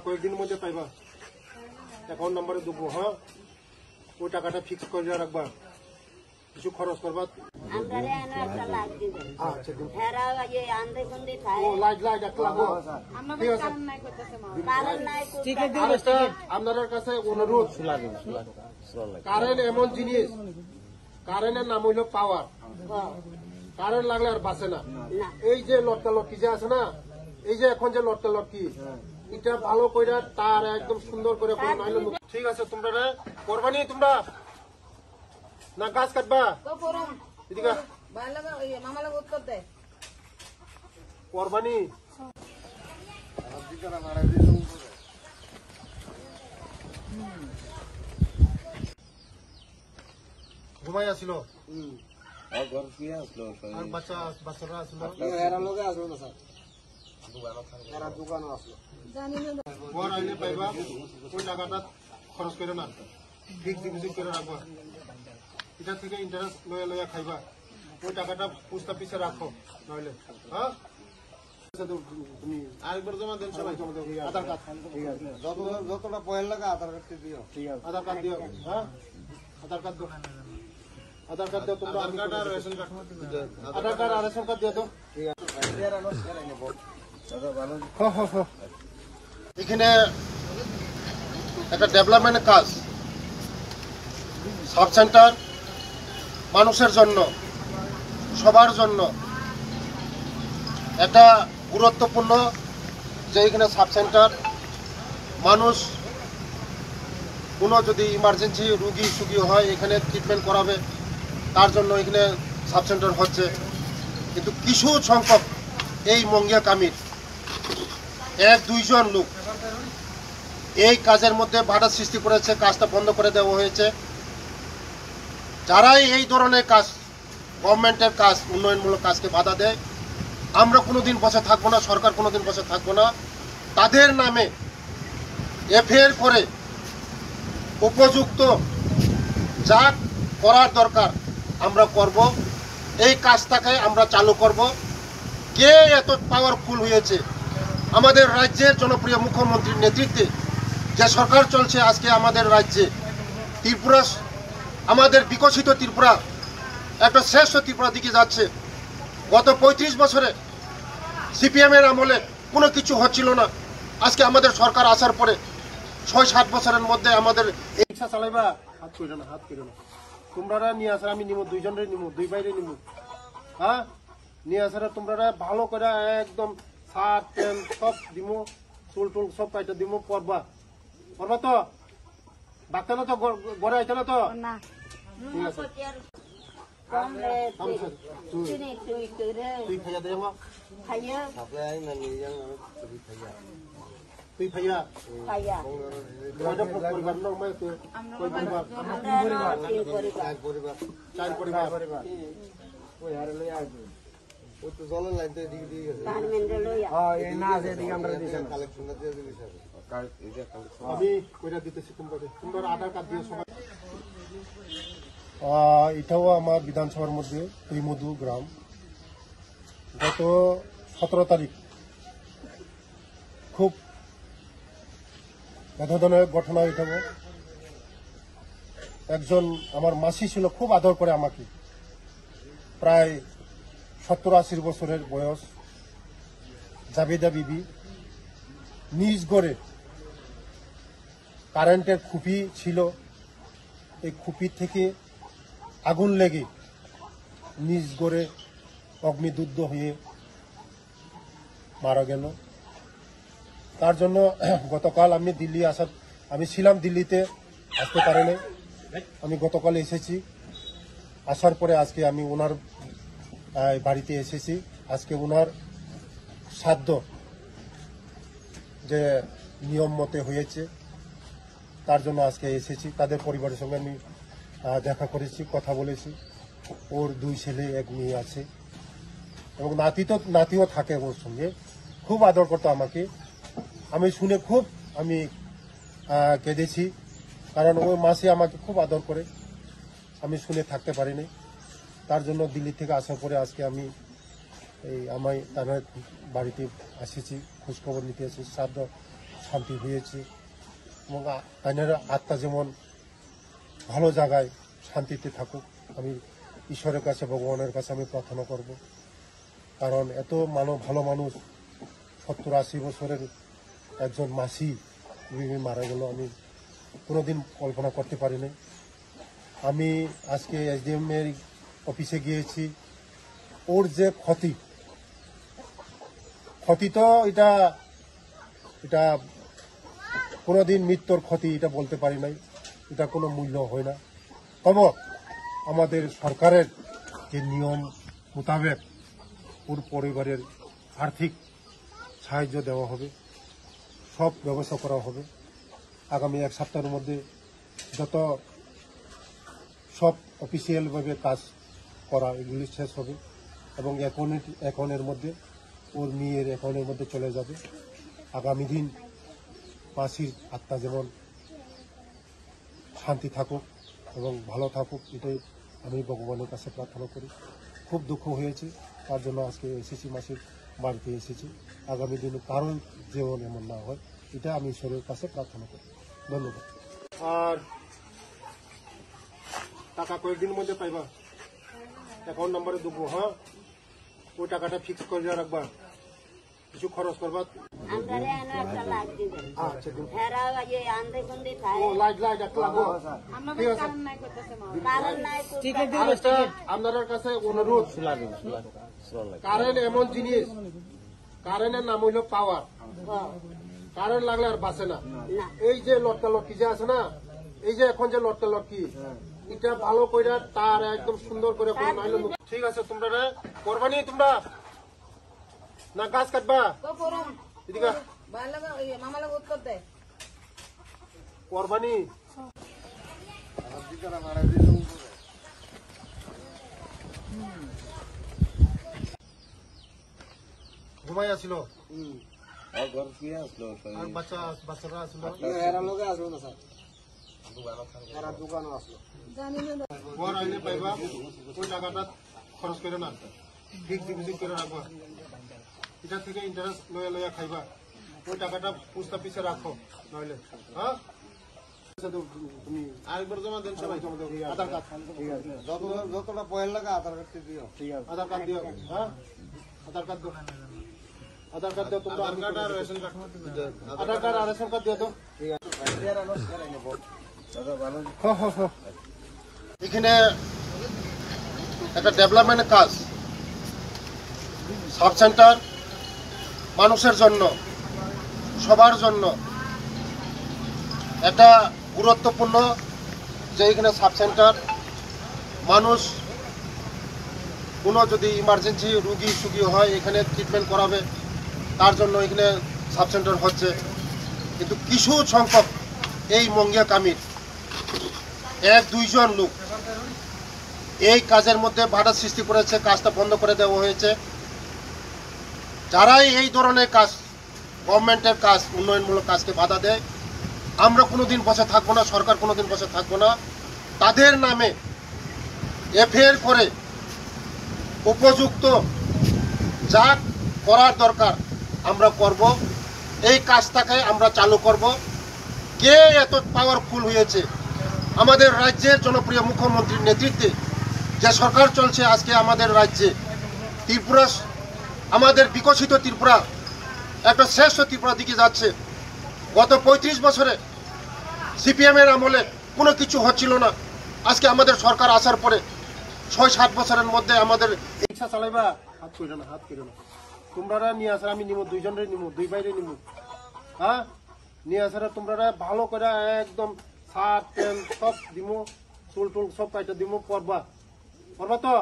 কয়েকদিনের মধ্যে পাইবা অ্যাকাউন্ট নাম্বারে দেবো। হ্যাঁ, ওই টাকাটা ফিক্স করে রাখবা, কিছু খরচ করবা। আপনাদের কাছে অনুরোধ, কারেন্ট এমন জিনিস, কারেন্টের নাম হইল পাওয়ার। কারেন্ট লাগলে আর বাঁচে না। এই যে লটকা লটকি যে আছে না, এই যে এখন যে লটকা লটকি, এটা ভালো করে তার একদম সুন্দর করে। ঠিক আছে, তোমরা করবানি, তোমরা না গাছ কাটবা এদিকে করবানি। ঘুমাই আসছিল বাচ্চারা আসলো, ঘর আইলে পাইবা। ওই টাকাটা খরচ করে না, ফিক্স ডিপোজিট করে রাখবা। এটা থেকে ইন্টারেস্ট লয়া লয়া খাইবা। ওই টাকাটা পোস্ট অফিসে রাখো, নইলে হ্যাঁ তুমি আরেকবার জমা দেন সবাই। আধার কার্ড, ঠিক আছে, যতটা পয়েন্ট লাগে আধার কার্ড দিও। ঠিক আছে, আধার কার্ড দিও। হ্যাঁ, আধার কার্ড দাও, আধার কার্ড দাও তোমরা। আধার কার্ড আর রেশন কার্ড, আধার কার্ড আর রেশন কার্ড দিয়ে দাও। ঠিক আছে, এখানে একটা ডেভেলপমেন্টের কাজ, সাব সেন্টার মানুষের জন্য, সবার জন্য একটা গুরুত্বপূর্ণ। যে এখানে সাব সেন্টার, মানুষ কোনো যদি ইমার্জেন্সি রুগী সুগী হয় এখানে ট্রিটমেন্ট করাবে, তার জন্য এখানে সাব সেন্টার হচ্ছে। কিন্তু কিছু সংখ্যক এই মঙ্গিয়া কামির 1-2 জন লোক এই কাজের মধ্যে বাধা সৃষ্টি করেছে, কাজটা বন্ধ করে দেওয়া হয়েছে। যারাই এই ধরনের কাজ, গভর্নমেন্টের কাজ, উন্নয়নমূলক কাজকে বাধা দেয়, আমরা কোনোদিন বসে থাকবো না, সরকার কোনোদিন বসে থাকবো না। তাদের নামে এফআইআর করে উপযুক্ত যা করার দরকার আমরা করব। এই কাজটাকে আমরা চালু করব। কে এত পাওয়ারফুল হয়েছে? আমাদের রাজ্যের জনপ্রিয় মুখ্যমন্ত্রীর নেতৃত্বে যে সরকার চলছে আজকে আমাদের রাজ্যে, ত্রিপুরা, আমাদের বিকশিত ত্রিপুরা একটা শ্রেষ্ঠ ত্রিপুরা দিকে যাচ্ছে। গত 35 বছরে সিপিএমের আমলে কোনো কিছু হচ্ছিল না। আজকে আমাদের সরকার আসার পরে 6-7 বছরের মধ্যে আমাদের রিক্সা চালাইবা, হাত করে না, হাত করে না। তোমরা নিয়ে আসার আমি নিমো, 2 জনের নিমো, 2 বাইরে নিমো। হ্যাঁ, নিয়ে আসার তোমরা ভালো করে একদম শার্ট প্যান্ট সব দিমো, চুল টুল সব কাইটা দিমো, পরবা পরবা তো ডাক্তার না তো ঘরে আইতে না তো। ঠিক আছে, তুই খাইয়া দে, তুই খাইয়া পরিবার লোক চার পরিবার জলের লাইন তো এদিকে দিয়ে গেছে। আমি কইরা দিতেছি, তোমরা আধার কার্ড দিয়ে সবাই। এটাও আমার বিধানসভার মধ্যে মধু গ্রাম। গত 17 তারিখ খুব ব্যথাজনক ঘটনা। এটাও একজন আমার মাসি ছিল, খুব আদর করে আমাকে, প্রায় 70-80 বছরের বয়স, জাবেদা বিবি, নিজ ঘরে কারেন্টের খুপি ছিল, এই খুপি থেকে আগুন লেগে নিজ ঘরে অগ্নিদগ্ধ হয়ে মারা গেল। তার জন্য গতকাল আমি দিল্লি আমি ছিলাম দিল্লিতে, আসতে পারিনি। আমি গতকাল এসেছি, আসার পরে আজকে আমি ওনার বাড়িতে এসেছি। আজকে ওনার শ্রাদ্ধ যে নিয়ম মতে হয়েছে, তার জন্য আজকে এসেছি। তাদের পরিবারের সঙ্গে আমি দেখা করেছি, কথা বলেছি। ওর 2 ছেলে 1 মেয়ে আছে এবং নাতিও থাকে ওর সঙ্গে। খুব আদর করতো আমাকে। আমি শুনে খুব কেঁদেছি, কারণ ওই মাসি আমাকে খুব আদর করে। আমি শুনে থাকতে পারিনি। তার জন্য দিল্লি থেকে আসার পরে আজকে আমি তাদের বাড়িতে এসেছি, খোঁজখবর নিতে এসেছি, শান্তি হয়েছে এবং আইনের আত্মা যেমন ভালো জায়গায় শান্তিতে থাকুক আমি ঈশ্বরের কাছে ভগবানের কাছে আমি প্রার্থনা করব। কারণ এত ভালো মানুষ 70-80 বছরের একজন মাসি মারা গেল, আমি কোনোদিন কল্পনা করতে পারিনি। আমি আজকে এসডিএম এর অফিসে গিয়েছি, ওর যে ক্ষতি তো এটা কোনোদিন মৃত্যুর ক্ষতি এটা বলতে পারি নাই, এটা কোনো মূল্য হয় না। তবে আমাদের সরকারের যে নিয়ম মোতাবেক ওর পরিবারের আর্থিক সাহায্য দেওয়া হবে, সব ব্যবস্থা করা হবে। আগামী 1 সপ্তাহের মধ্যে যত সব অফিসিয়ালভাবে কাজ করা এগুলি শেষ হবে এবং অ্যাকাউন্টের মধ্যে ওর মেয়ের অ্যাকাউন্টের মধ্যে চলে যাবে। আগামী দিন মাসির আত্মা যেমন শান্তি থাকুক এবং ভালো থাকুক, এটাই আমি ভগবানের কাছে প্রার্থনা করি। খুব দুঃখ হয়েছে, তার জন্য আজকে এসেছি, মাসির বাড়িতে এসেছি। আগামী দিনে কারণ যেমন এমন না হয়, এটা আমি ঈশ্বরের কাছে প্রার্থনা করি। ধন্যবাদ। আর টাকা কয়েকদিনের মধ্যে পাইবা, অ্যাকাউন্ট নাম্বারে দেবো। হ্যাঁ, ওই টাকাটা ফিক্স করে রাখবা, কিছু খরচ করবা। আপনার কাছে অনুরোধ, কারেন্ট এমন জিনিস, কারেন্টের নাম হইল পাওয়ার। কারেন্ট লাগলে আর বাঁচে না। এই যে লটকা লটকি যে আছে না, এই যে এখন যে লটকা লটকি, এটা ভালো করে তার একদম সুন্দর করে। ঠিক আছে, তোমরা করবানি, তোমরা না গাছ কাটবা, করবানি। ঘুমাই আসছিল বাচ্চারা আসলো, ঘর আইনে পাইবা। ওই টাকাটা খরচ করে না, ফিক্স ডিপোজিট করে রাখবা। এটা থেকে ইন্টারেস্ট লয়া খাইবা। ওই টাকাটা পোস্ট অফিসে রাখো, নইলে হ্যাঁ তুমি আরেকবার জমা দেন সবাই। আধার কার্ড, যতটা পয়েন্ট লাগে আধার কার্ড দিও। আধার কার্ড দিও। হ্যাঁ, আধার কার্ড দিও, আধার কার্ড দিও তোমরা। আধার কার্ড আর রেশন কার্ড, আধার কার্ড আর রেশন কার্ড দিও তো। এখানে একটা ডেভেলপমেন্টের কাজ, সাব সেন্টার মানুষের জন্য, সবার জন্য একটা গুরুত্বপূর্ণ। যে এখানে সাব সেন্টার মানুষ কোনো যদি ইমার্জেন্সি রুগী সুগী হয় এখানে ট্রিটমেন্ট করাবে, তার জন্য এখানে সাব সেন্টার হচ্ছে। কিন্তু কিছু সংখ্যক এই মঙ্গিয়া কামির 1-2 জন লোক এই কাজের মধ্যে বাধা সৃষ্টি করেছে, কাজটা বন্ধ করে দেওয়া হয়েছে। যারাই এই ধরনের কাজ, গভর্নমেন্টের কাজ, উন্নয়নমূলক কাজকে বাধা দেয়, আমরা কোনোদিন বসে থাকবো না, সরকার কোনোদিন বসে থাকবো না। তাদের নামে এফআইআর করে উপযুক্ত যা করার দরকার আমরা করব। এই কাজটাকে আমরা চালু করব। কে এত পাওয়ারফুল হয়েছে? আমাদের রাজ্যের জনপ্রিয় মুখ্যমন্ত্রীর নেতৃত্বে যে সরকার চলছে আজকে আমাদের রাজ্যে, ত্রিপুরা, আমাদের বিকশিত ত্রিপুরা একটা শ্রেষ্ঠ ত্রিপুরা দিকে যাচ্ছে। গত 35 বছরে সিপিএমের আমলে কোনো কিছু হচ্ছিল না। আজকে আমাদের সরকার আসার পরে 6-7 বছরের মধ্যে আমাদের রিক্সা চালাইবা, হাত করে না, হাত করে না। তোমরা নিয়ে আসার আমি নিমো, 2 জনের নিমো, 2 বাইরে নিমো। হ্যাঁ, নিয়ে আসার তোমরা ভালো করে একদম শার্ট প্যান্ট সব দিমো, চুল টুল সব কাইটা দিমো, পরবা তো।